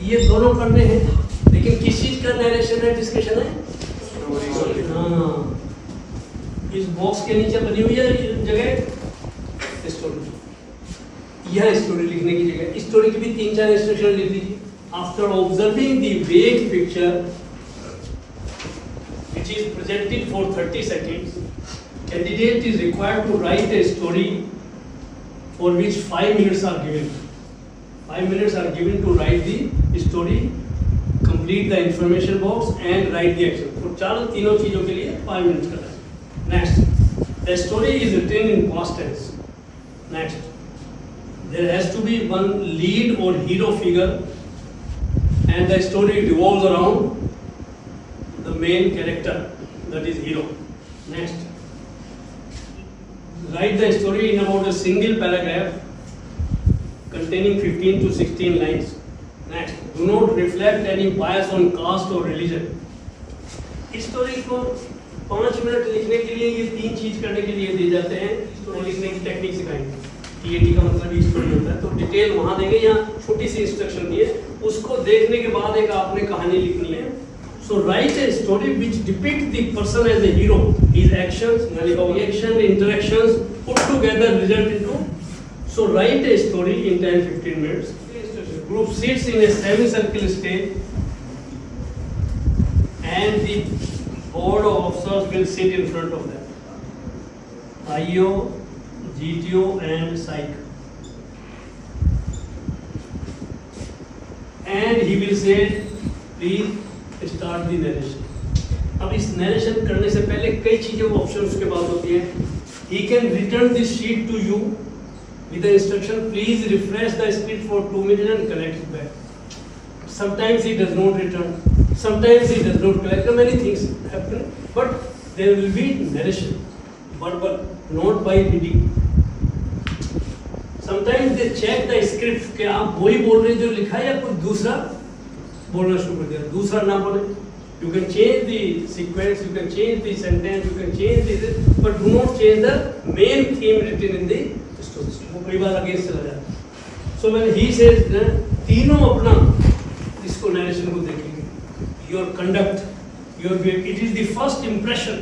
ये दोनों करने हैं, लेकिन किस चीज का नरेशन है, डिस्कशन है? हाँ, इस बॉक्स के नीचे बनी हुई है जगह स्टोरी, यह स्टोरी लिखने की जगह। स्टोरी की भी 3-4 इंस्ट्रक्शन लिख दीजिए। आफ्टर ऑब्जर्विंग द वेग picture which is projected for 30 seconds, candidate is required to write a story for which 5 minutes are given. 5 minutes are given to write the story, complete the information box and write the action. तो तीनों चीजों के लिए 5 minute का है। Next, the story is written in past tense. Next, there has to be one lead or hero figure, and the story revolves around the main character, that is hero. Next, write the story in about a single paragraph containing 15 to 16 lines. Next, do not reflect any bias on caste or religion. Story को 5 minute लिखने के लिए ये 3 चीज करने के लिए दिए जाते हैं। स्टोरी लिखने की टेक्निक सिखाएंगे। टीएटी का मतलब ये स्टोरी होता है, तो डिटेल वहां देंगे। यहाँ छोटी सी इंस्ट्रक्शन दी है, उसको देखने के बाद एक आपने कहानी लिखनी है। So write a story which depicts the person as a hero, his actions, reaction, interactions put together result into. So write a story in 10-15 minutes. Group sits in a semicircle stage, and the board of officers will sit in front of them. IO, GTO, and Psych. And he will say, please start the narration. अब इस narration करने से पहले कई चीजें option के पास होती है। He can return this sheet to you with the instruction, please refresh the script for 2 minutes and collect it back. Sometimes he does not return, sometimes he does not collect. Many things happen, but there will be narration, but not by reading. Sometimes they check the script कि आप वही बोल रहे जो लिखा है या कुछ दूसरा बोलना शुरू कर दिया, दूसरा ना बोले। You can change the sequence, you can change the sentence, you can change this, but do not change the main theme written in the story. वो कई बार against चला जाता है। So when he says तीनों अपना इसको narration को देखेंगे, your conduct, your way, it is the first impression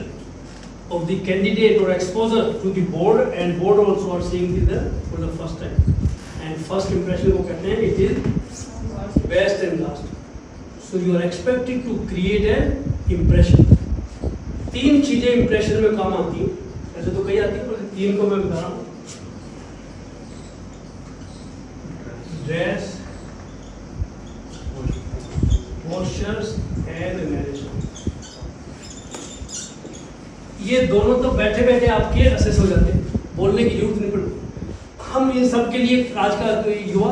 of the candidate or exposure to the board, and board also are seeing this for the first time. And first impression को कहते हैं it is best and last. So you are expected to create an impression. 3 चीजें impression में काम आती हैं, ऐसे तो कई आती हैं पर 3 को मैं बता रहा हूँ। Dress, postures and narration. ये दोनों तो बैठे बैठे आपके असेस हो जाते हैं, बोलने की जरूरत नहीं पड़ती। हम इन सब के लिए आज का युवा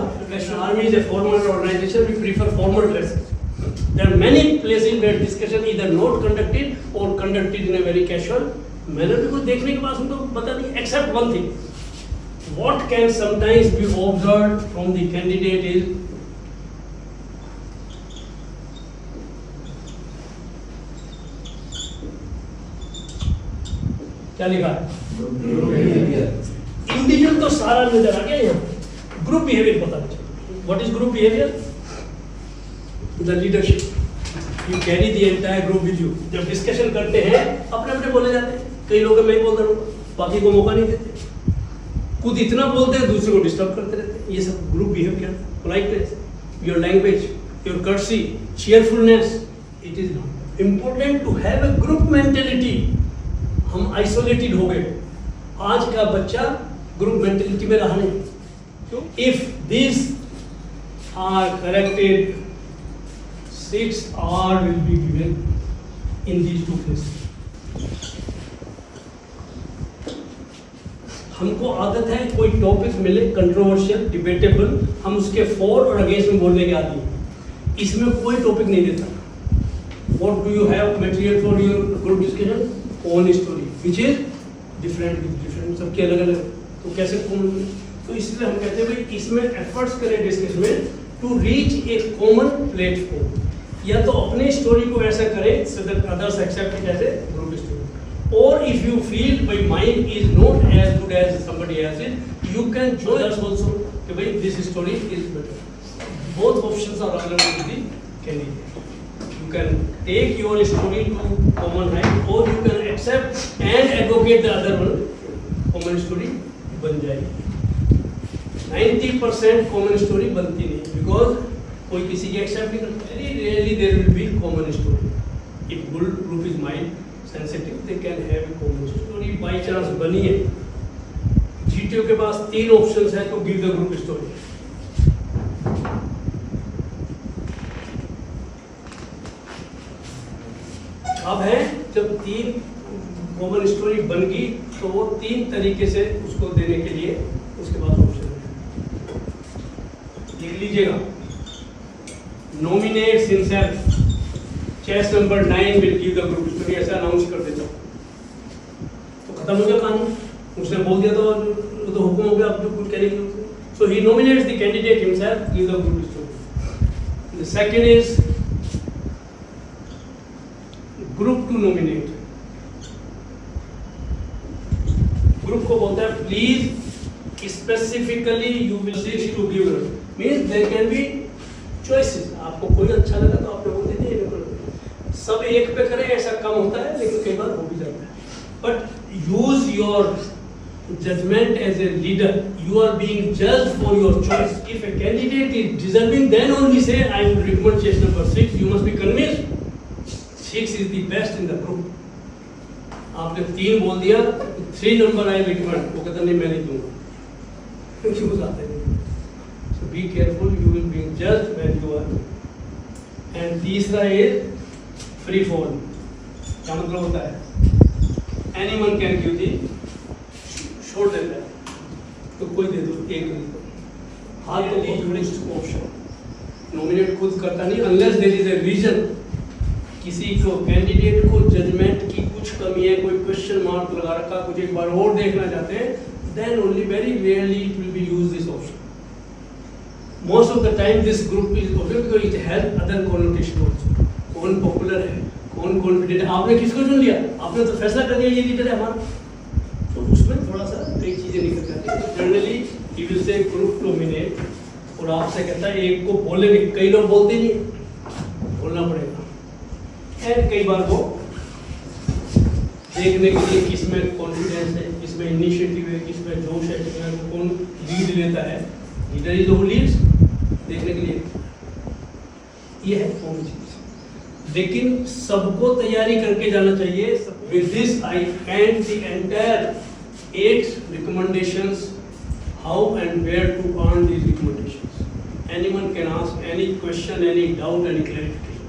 army is a formal organisation, we prefer formal dress. There are many places where discussion either not conducted or conducted in a very casual manner, because देखने के बाद हमको पता नहीं, except one thing, what can sometimes be observed from the candidate is क्या लिखा है? Individual तो सारा नजर आ गया, यहाँ ग्रुप बिहेवियर पता नहीं चला। What is group behavior? The leadership. You carry the entire group with you. जब डिस्कशन करते हैं अपने अपने बोले जाते हैं, कई लोग मैं ही बोलता रहूँगा, बाकी को मौका नहीं देते, खुद इतना बोलते हैं दूसरे को डिस्टर्ब करते रहते हैं। ये सब group behaviour, politeness, your language, your courtesy, cheerfulness. It is important to have a group mentality. हम आइसोलेटेड हो गए, आज का बच्चा ग्रुप मेंटेलिटी में रहा नहीं। If these are corrected, 6 hours will be given in these 2 places. हमको आदत है कोई टॉपिक मिले कंट्रोवर्शियल, डिबेटेबल, हम उसके फॉर और अगेंस्ट में बोलने के आदमी हैं। इसमें कोई टॉपिक नहीं देता। What do you have material for your group discussion? Own story, which is different with different, सबके अलग अलग, तो कैसे कॉमन? तो इसलिए हम कहते हैं भाई इसमें एफर्ट्स करें डिस्कशन में to reach a common platform. या तो अपने स्टोरी को ऐसा करें so that others accept it as a group story, or if you feel my mind is not as good as somebody else's, you can join us also कि भाई this story is better. both options are available to the candidate. You can take your story to common height or you can accept and advocate the other one. Common story बन जाएगी. 90% common story बनती नहीं because कोई किसी की accept नहीं करता. Very rarely there will be common story. If group is mind sensitive, they can have a common story. By chance बनी है. GTO के पास 3 options है तो give the group story. अब है जब 3 कॉमन स्टोरी बन गई तो वो 3 तरीके से उसको देने के लिए उसके पास ऑप्शन है. लिख लीजिएगा. Nominate himself, chest number 9 will give the group story. ऐसा अनाउंस कर देता तो खत्म हो गया कानून. उसने बोल दिया तो हुक्म हो गया. आप जो कुछ करेंगे. So he nominates the candidate himself, give the group story. The second is group two nominate. Group को बोलता है please specifically you will seek to give. Means there can be choices. आपको कोई अच्छा लगा तो आप लोगों ने दे. सब एक पे करें ऐसा कम होता है लेकिन कई बार हो भी जाता है. But use your judgment as a leader. You are being judged for your choice. If a candidate is deserving, then only say I will recommend choice number 6. You must be convinced 6 is the best in the group. आपने 3 बोल दिया, 3 number I recommend. वो कहता नहीं मैं नहीं दूंगा. क्यों जाते हैं? So be careful. You will be judged when you are. And तीसरा is free fall. क्या मतलब होता है? Anyone can give the छोड़ देता है तो कोई दे दो. एक दे दो. हाथ तो बहुत ऑप्शन. नॉमिनेट खुद करता नहीं unless there is a reason. किसी को कैंडिडेट को जजमेंट की कुछ कमी है, कोई क्वेश्चन मार्क लगा रखा, कुछ एक बार और देखना चाहते हैं, then only very rarely it will be use this option. Most of the time this group is option because it has other connotation also. कौन पॉपुलर है, कौन कॉन्फिडेंट है. आपने किसको चुन लिया? आपने तो फैसला कर दिया ये लीडर है हमारा. तो उसमें थोड़ा सा कई चीजें निकल जाती हैं. Generally he will say group nominate और आपसे कहता है एक को बोलेंगे. कई लोग बोलते नहीं, बोलना पड़ेगा. एंड कई बार वो देखने के लिए किसमें कॉन्फिडेंस है, किसमें इनिशिएटिव है, किसमें जोश है, किसमें कौन लीड लेता है. Leader is who Leeds. देखने के लिए ये है कौन चीज. लेकिन सबको तैयारी करके जाना चाहिए. With this I and the entire 8 recommendations how and where to earn these recommendations. Anyone can ask any question, any doubt, any clarification.